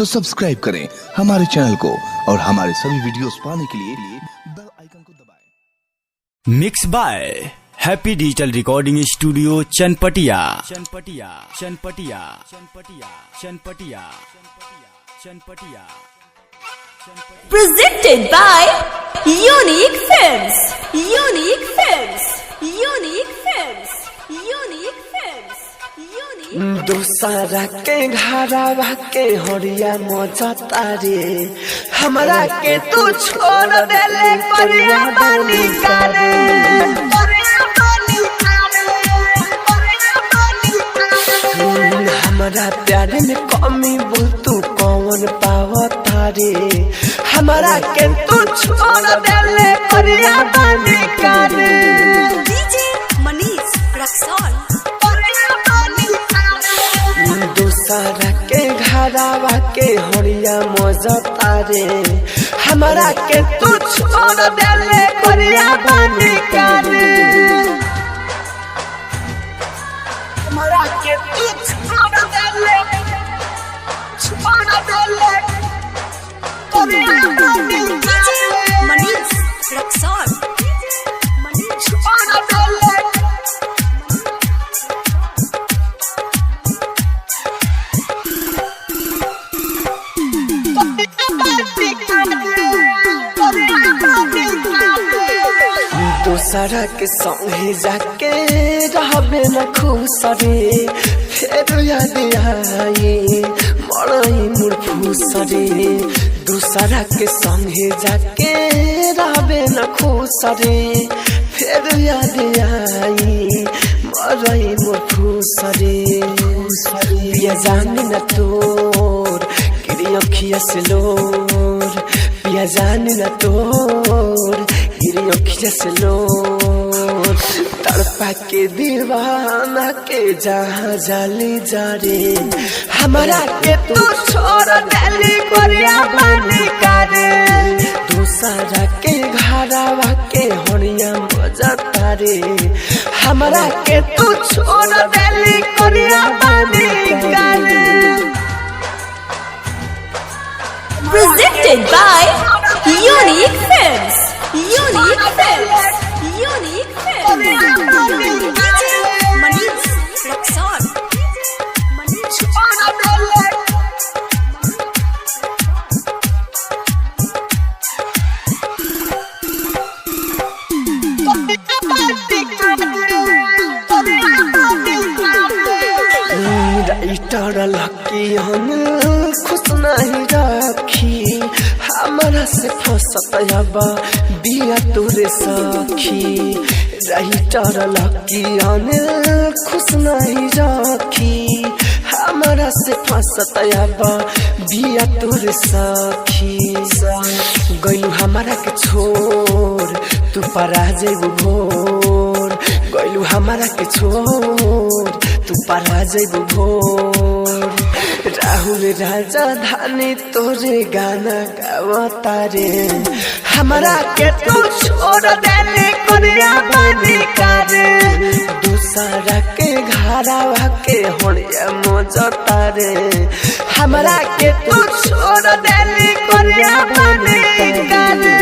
तो सब्सक्राइब करें हमारे चैनल को और हमारे सभी वीडियोस पाने के लिए बेल आइकन को दबाएं। Mix by happy digital recording studio Chanpatia Chanpatia Chanpatia Chanpatia Chanpatia Chanpatia Presented by Unique Films. Unique Films. Unique Films. Unique Films. Unique. दूसरा के घरवा के हरिया मजा तारे हमरा के तू छोड़ देले परिया बानी करे हमारा प्यार में कमी बोल तू कौन पावता रे हमारा के तू छोड़ देले परिया बानी करे DJ Manish Raksol. दूसरा के घरवा के हरिया मजा तारे हमारा के तू छोड़ देले परिया बानी करे हमारा के तू छोड़ देले परिया बानी DJ Manish Raksol. दूसरा के संगे जाके रहबे न खुश रे फिर याद आई मरई मोर फूस रे दूसरा के संगे जाके रहबे न खुश रे फिर याद आई मरई मोर फूस रे पिया जान न तोर गिरी अखिया से लोर पिया जान न तोर गिरी अखिया से लोर तड़पा के दीवाना के जहाँ जाली जा रे हमारा के तू छोड़ देली कोरिया बानी करे दूसरा के घरवा के हरिया मजा तारे हमारा के तू छोड़ देली कोरिया बानी करे Presented by Unique Films. Unique Films. Unique Films. DJ Manish Raksol. Writer Lucky हम खुश नहीं रखी हमारा से फसत अब बिया तोरे सखी राइटर लकी हम खुश नहीं रखी हमारा से फसत अब बिया तोरे सखी गइलू हमारा के छोड़ तू परा जेबू भोर गइलू हमारा के छोड़ तू परा जेबू भोर राहुल राजा धानी तोरे गाना गावता रे हमारा के तू छोड़ देले कोरिया बानी करे दूसरा के घरवा के हरिया मजा तारे हमारा के तू छोड़ देले कोरिया बानी करे।